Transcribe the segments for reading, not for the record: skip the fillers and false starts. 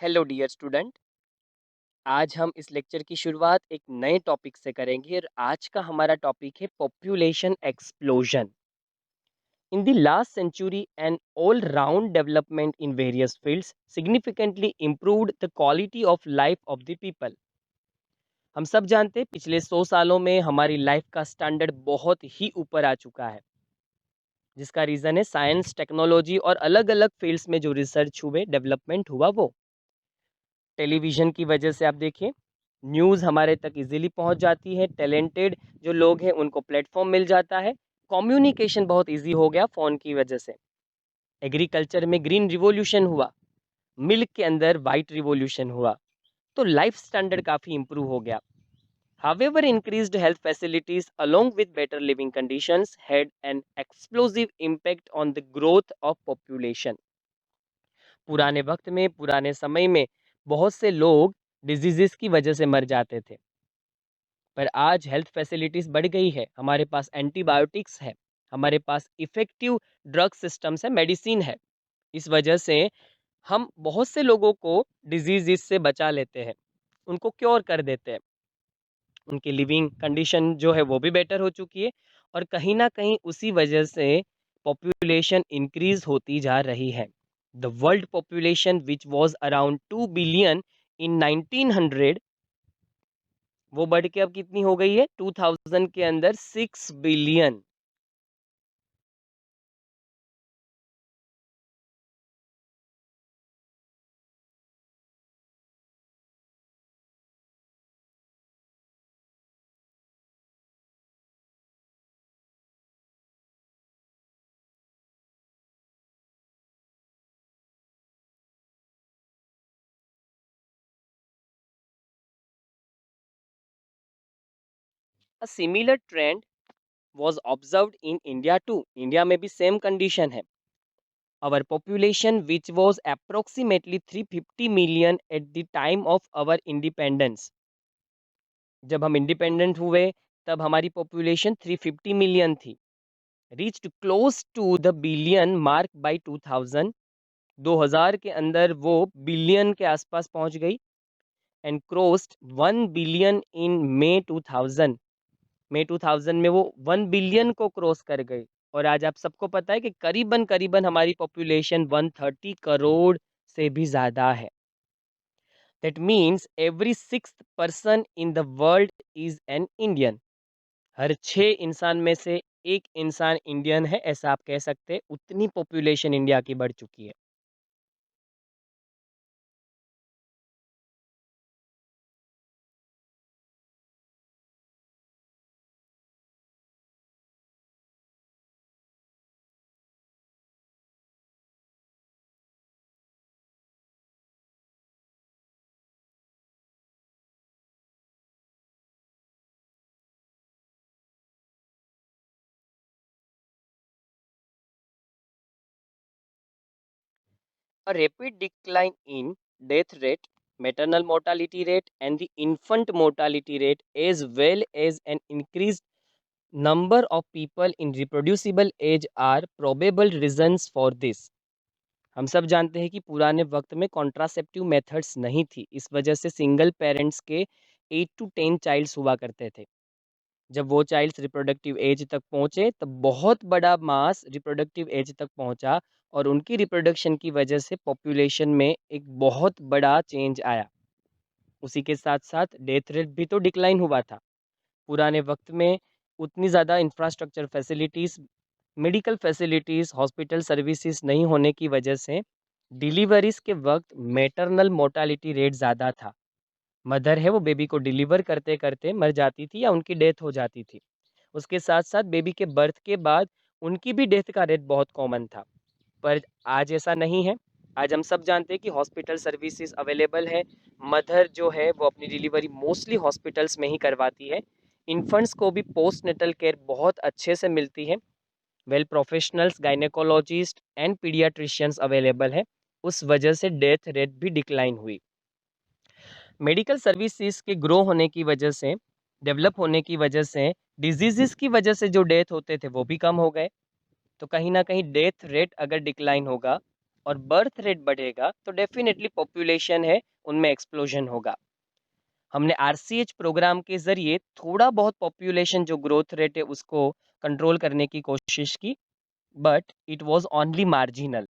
Hello dear student. आज हम इस लेक्चर की शुरुआत एक नए टॉपिक से करेंगे और आज का हमारा टॉपिक है population explosion. In the last century and all round development in various fields significantly improved the quality of life of the people. हम सब जानते हैं पिछले 100 सालों में हमारी लाइफ का स्टैंडर्ड बहुत ही ऊपर आ चुका है, जिसका रीज़न है साइंस, टेक्नोलॉजी और अलग अलग फील्ड्स में जो रिसर्च हुए, डेवलपमेंट हुआ वो। टेलीविज़न की वजह से आप देखिए, न्यूज़ हमारे तक इजीली पहुंच जाती है, टैलेंटेड जो लोग हैं उनको प्लेटफॉर्म मिल जाता है, कम्युनिकेशन बहुत इजी हो गया फ़ोन की वजह से। एग्रीकल्चर में ग्रीन रिवॉल्यूशन हुआ, मिल्क के अंदर वाइट रिवॉल्यूशन हुआ, तो लाइफ स्टैंडर्ड काफ़ी इंप्रूव हो गया। However, increased health facilities along with better living conditions had an explosive impact on the growth of population. पुराने वक्त में, पुराने समय में बहुत से लोग डिजीजेस की वजह से मर जाते थे, पर आज हेल्थ फैसिलिटीज़ बढ़ गई है, हमारे पास एंटीबायोटिक्स है, हमारे पास इफ़ेक्टिव ड्रग सिस्टम्स है, मेडिसिन है। इस वजह से हम बहुत से लोगों को डिजीज़ से बचा लेते हैं, उनको क्योर कर देते हैं। उनकी लिविंग कंडीशन जो है वो भी बेटर हो चुकी है और कहीं न कहीं उसी वजह से पॉपुलेशन इंक्रीज़ होती जा रही है। The world population which was around 2 billion in 1900, वो बढ़ के अब कितनी हो गई है 2000 के अंदर 6 billion. A similar trend was observed in India too, India में भी सेम कंडीशन है। Our population which was approximately 350 million at the time of our independence, जब हम इंडिपेंडेंट हुए तब हमारी पॉपुलेशन 350 मिलियन थी, reached close to the billion mark by 2000, 2000 के अंदर वो बिलियन के आसपास पहुंच गई एंड क्रॉस्ड 1 बिलियन इन मई 2000, मई 2000 में वो 1 बिलियन को क्रॉस कर गई। और आज आप सबको पता है कि करीबन करीबन हमारी पॉपुलेशन 130 करोड़ से भी ज़्यादा है। That means every sixth person in the world is an Indian. हर 6 इंसान में से एक इंसान इंडियन है, ऐसा आप कह सकते हैं, उतनी पॉपुलेशन इंडिया की बढ़ चुकी है। A rapid decline in death rate, maternal mortality rate, and the infant mortality rate, as well as an increased number of people in reproducible age, are probable reasons for this. हम सब जानते हैं कि पुराने वक्त में कॉन्ट्रासेप्टिव मेथड्स नहीं थी, इस वजह से सिंगल पेरेंट्स के 8 to 10 चाइल्ड्स हुआ करते थे। जब वो चाइल्ड्स रिप्रोडक्टिव एज तक पहुंचे तब बहुत बड़ा मास रिप्रोडक्टिव एज तक पहुंचा और उनकी रिप्रोडक्शन की वजह से पॉपुलेशन में एक बहुत बड़ा चेंज आया। उसी के साथ साथ डेथ रेट भी तो डिक्लाइन हुआ था। पुराने वक्त में उतनी ज़्यादा infrastructure facilities, medical facilities, hospital services नहीं होने की वजह से डिलीवरीज के वक्त मैटरनल मोर्टालिटी रेट ज़्यादा था। मदर है वो बेबी को डिलीवर करते करते मर जाती थी या उनकी डेथ हो जाती थी। उसके साथ-साथ बेबी के बर्थ के बाद उनकी भी डेथ का रेट बहुत कॉमन था। पर आज ऐसा नहीं है। आज हम सब जानते हैं कि हॉस्पिटल सर्विसेज अवेलेबल है। मदर जो है वो अपनी डिलीवरी मोस्टली हॉस्पिटल्स में ही करवाती है। इन्फेंट्स को भी पोस्टनेटल केयर बहुत अच्छे से मिलती है। Well professionals, gynaecologist and paediatricians available है। उस वजह से डेथ रेट भी डिक्लाइन हुई। मेडिकल सर्विसेज के ग्रो होने की वजह से, डेवलप होने की वजह से, डिजीजेस की वजह से जो डेथ होते थे वो भी कम हो गए। तो कहीं ना कहीं डेथ रेट अगर डिक्लाइन होगा और बर्थ रेट बढ़ेगा तो डेफिनेटली पॉपुलेशन है उनमें एक्सप्लोजन होगा। हमने आरसीएच प्रोग्राम के ज़रिए थोड़ा बहुत पॉपुलेशन जो ग्रोथ रेट है उसको कंट्रोल करने की कोशिश की, but it was only marginal.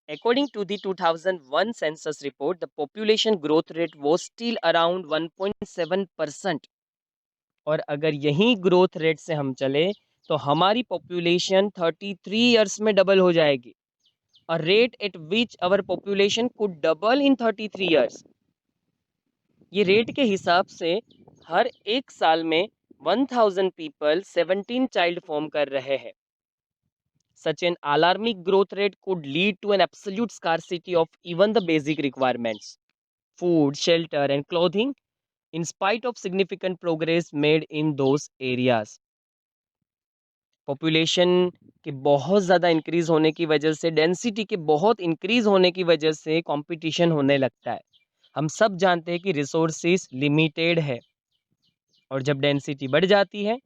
According to the 2001 census report, the population growth rate was still around 1.7%। और अगर यही ग्रोथ रेट से हम चले तो हमारी पॉपुलेशन 33 इयर्स में डबल हो जाएगी। A rate at which our population could double in 33 years. ये रेट के हिसाब से हर एक साल में 1000 पीपल 17 चाइल्ड फॉर्म कर रहे हैं। Such an alarming growth rate could lead to an absolute scarcity of even the basic requirements, food, shelter, and clothing, in spite of significant progress made in those areas. Population के बहुत ज़्यादा increase होने की वजह से, density के बहुत increase होने की वजह से कंपटीशन होने लगता है। हम सब जानते हैं कि रिसोर्सेज लिमिटेड है, और जब डेंसिटी बढ़ जाती है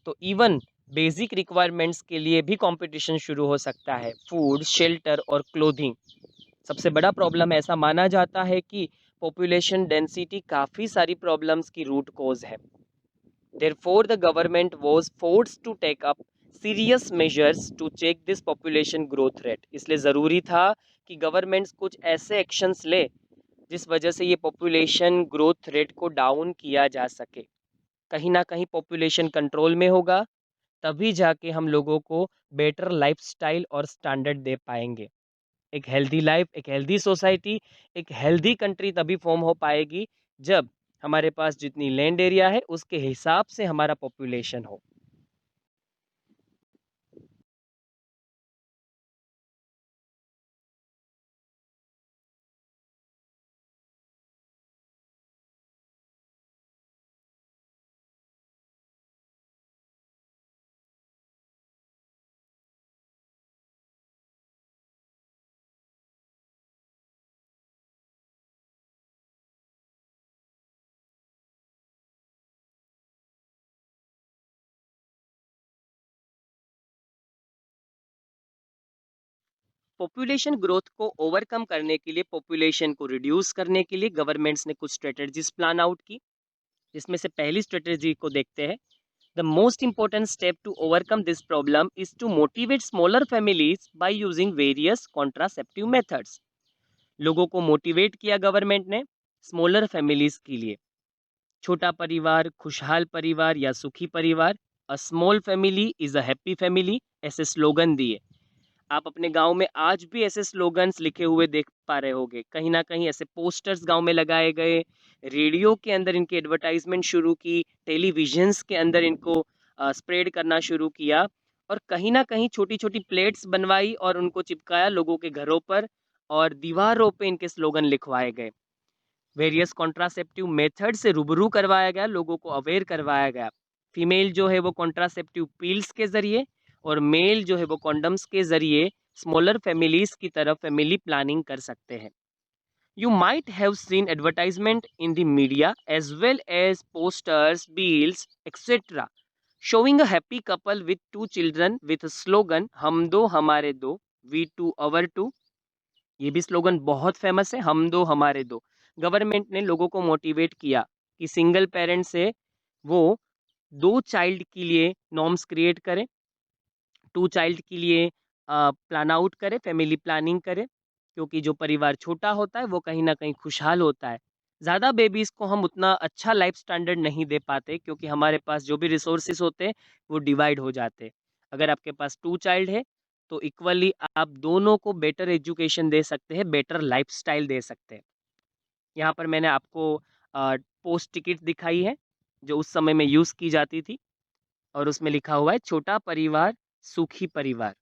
तो इवन बेसिक रिक्वायरमेंट्स के लिए भी कंपटीशन शुरू हो सकता है, फूड, शेल्टर और क्लोथिंग। सबसे बड़ा प्रॉब्लम ऐसा माना जाता है कि पॉपुलेशन डेंसिटी काफ़ी सारी प्रॉब्लम्स की रूट कॉज है। Therefore, the government was forced to take up serious measures to check this population growth rate। इसलिए ज़रूरी था कि गवर्नमेंट्स कुछ ऐसे एक्शंस ले जिस वजह से ये पॉपुलेशन ग्रोथ रेट को डाउन किया जा सके। कहीं ना कहीं पॉपुलेशन कंट्रोल में होगा तभी जाके हम लोगों को बेटर लाइफस्टाइल और स्टैंडर्ड दे पाएंगे। एक हेल्दी लाइफ, एक हेल्दी सोसाइटी, एक हेल्दी कंट्री तभी फॉर्म हो पाएगी जब हमारे पास जितनी लैंड एरिया है उसके हिसाब से हमारा पॉपुलेशन हो। पॉपुलेशन ग्रोथ को ओवरकम करने के लिए, पॉपुलेशन को रिड्यूस करने के लिए गवर्नमेंट्स ने कुछ स्ट्रेटजीज प्लान आउट की, जिसमें से पहली स्ट्रेटजी को देखते हैं। The most important step to overcome this problem is to motivate smaller families by using various contraceptive methods. लोगों को मोटिवेट किया गवर्नमेंट ने स्मॉलर फैमिलीज के लिए। छोटा परिवार, खुशहाल परिवार या सुखी परिवार, a small family is a happy family, ऐसे स्लोगन दिए। आप अपने गांव में आज भी ऐसे स्लोगन्स लिखे हुए देख पा रहे होगे, कहीं ना कहीं ऐसे पोस्टर्स गांव में लगाए गए, रेडियो के अंदर इनकी एडवर्टाइजमेंट शुरू की, टेलीविजन्स के अंदर इनको स्प्रेड करना शुरू किया, और कहीं ना कहीं छोटी छोटी प्लेट्स बनवाई और उनको चिपकाया लोगों के घरों पर, और दीवारों पे इनके स्लोगन लिखवाए गए। वेरियस कॉन्ट्रासेप्टिव मेथड से रूबरू करवाया गया, लोगों को अवेयर करवाया गया। फीमेल जो है वो कॉन्ट्रासेप्टिव पील्स के ज़रिए, और मेल जो है वो कॉन्डम्स के ज़रिए स्मॉलर फैमिलीज़ की तरफ फैमिली प्लानिंग कर सकते हैं। You might have seen advertisement in the media as well as posters, bills, etc. showing a happy couple with two children with a slogan "हम दो हमारे दो, we two our two"। ये भी स्लोगन बहुत फेमस है, हम दो हमारे दो। गवर्नमेंट ने लोगों को मोटिवेट किया कि सिंगल पेरेंट से वो दो चाइल्ड के लिए नॉर्म्स क्रिएट करें, टू चाइल्ड के लिए प्लान आउट करें, फैमिली प्लानिंग करें, क्योंकि जो परिवार छोटा होता है वो कहीं ना कहीं खुशहाल होता है। ज़्यादा बेबीज़ को हम उतना अच्छा लाइफ स्टैंडर्ड नहीं दे पाते, क्योंकि हमारे पास जो भी रिसोर्सेज होते हैं वो डिवाइड हो जाते हैं। अगर आपके पास टू चाइल्ड है तो इक्वली आप दोनों को बेटर एजुकेशन दे सकते हैं, बेटर लाइफ़स्टाइल दे सकते हैं। यहाँ पर मैंने आपको पोस्ट टिकट दिखाई है, जो उस समय में यूज़ की जाती थी और उसमें लिखा हुआ है छोटा परिवार, सुखी परिवार।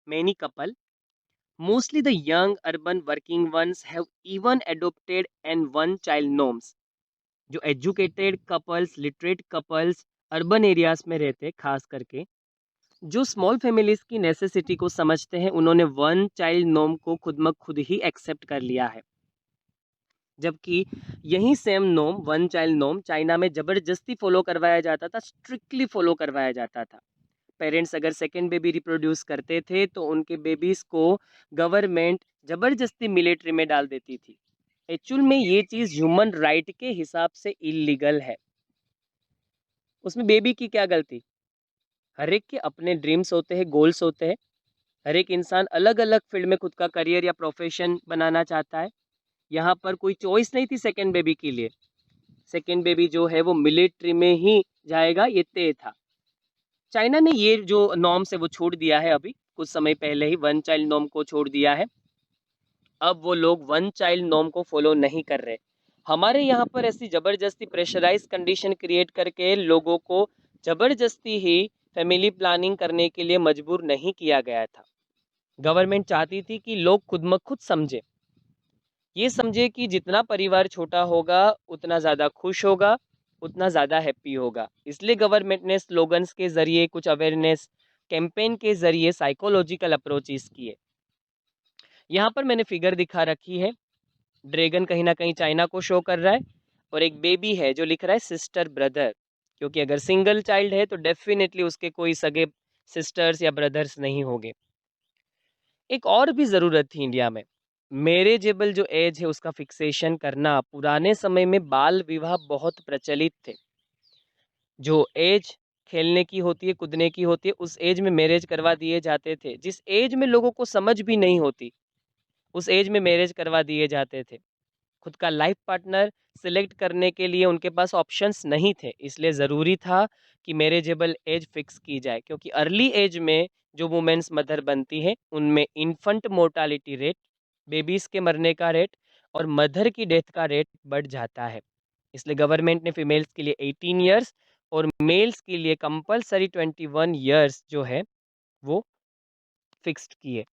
Many couple, mostly the young urban working ones, have even adopted and one child norms. जो educated couples, literate couples urban areas में रहते हैं खास करके, जो स्मॉल फैमिलीज की नेसेसिटी को समझते हैं, उन्होंने वन चाइल्ड नॉर्म को खुद म खुद ही एक्सेप्ट कर लिया है। जबकि यही same norm, one child norm, China में जबरदस्ती फॉलो करवाया जाता था, स्ट्रिक्टली फॉलो करवाया जाता था। पेरेंट्स अगर सेकेंड बेबी रिप्रोड्यूस करते थे तो उनके बेबीज को गवर्नमेंट जबरदस्ती मिलिट्री में डाल देती थी। एक्चुअल में ये चीज़ ह्यूमन राइट के हिसाब से इलीगल है। उसमें बेबी की क्या गलती? हर एक के अपने ड्रीम्स होते हैं, गोल्स होते हैं। हर एक इंसान अलग अलग फील्ड में खुद का करियर या प्रोफेशन बनाना चाहता है। यहाँ पर कोई चॉइस नहीं थी सेकेंड बेबी के लिए। सेकेंड बेबी जो है वो मिलिट्री में ही जाएगा, ये तय था। चाइना ने ये जो नॉर्म्स है वो छोड़ दिया है, अभी कुछ समय पहले ही वन चाइल्ड नॉर्म को छोड़ दिया है। अब वो लोग वन चाइल्ड नॉर्म को फॉलो नहीं कर रहे। हमारे यहाँ पर ऐसी जबरदस्ती प्रेशराइज कंडीशन क्रिएट करके लोगों को जबरदस्ती ही फैमिली प्लानिंग करने के लिए मजबूर नहीं किया गया था। गवर्नमेंट चाहती थी कि लोग खुद ब खुद समझे, ये समझे कि जितना परिवार छोटा होगा उतना ज़्यादा खुश होगा, उतना ज़्यादा हैप्पी होगा। इसलिए गवर्नमेंट ने स्लोगन्स के ज़रिए, कुछ अवेयरनेस कैंपेन के ज़रिए साइकोलॉजिकल अप्रोचेस किए। यहाँ पर मैंने फिगर दिखा रखी है, ड्रैगन कहीं ना कहीं चाइना को शो कर रहा है और एक बेबी है जो लिख रहा है सिस्टर ब्रदर, क्योंकि अगर सिंगल चाइल्ड है तो डेफिनेटली उसके कोई सगे सिस्टर्स या ब्रदर्स नहीं होंगे। एक और भी ज़रूरत थी इंडिया में, मैरिजेबल जो एज है उसका फिक्सेशन करना। पुराने समय में बाल विवाह बहुत प्रचलित थे। जो एज खेलने की होती है, कूदने की होती है, उस एज में मैरिज करवा दिए जाते थे। जिस एज में लोगों को समझ भी नहीं होती, उस एज में मैरिज करवा दिए जाते थे। खुद का लाइफ पार्टनर सिलेक्ट करने के लिए उनके पास ऑप्शंस नहीं थे, इसलिए ज़रूरी था कि मैरिजेबल एज फिक्स की जाए, क्योंकि अर्ली एज में जो वुमेन्स मदर बनती है उनमें इन्फेंट मोर्टालिटी रेट, बेबीज़ के मरने का रेट और मदर की डेथ का रेट बढ़ जाता है। इसलिए गवर्नमेंट ने फीमेल्स के लिए 18 ईयर्स और मेल्स के लिए कंपलसरी 21 ईयर्स जो है वो फिक्स्ड किए।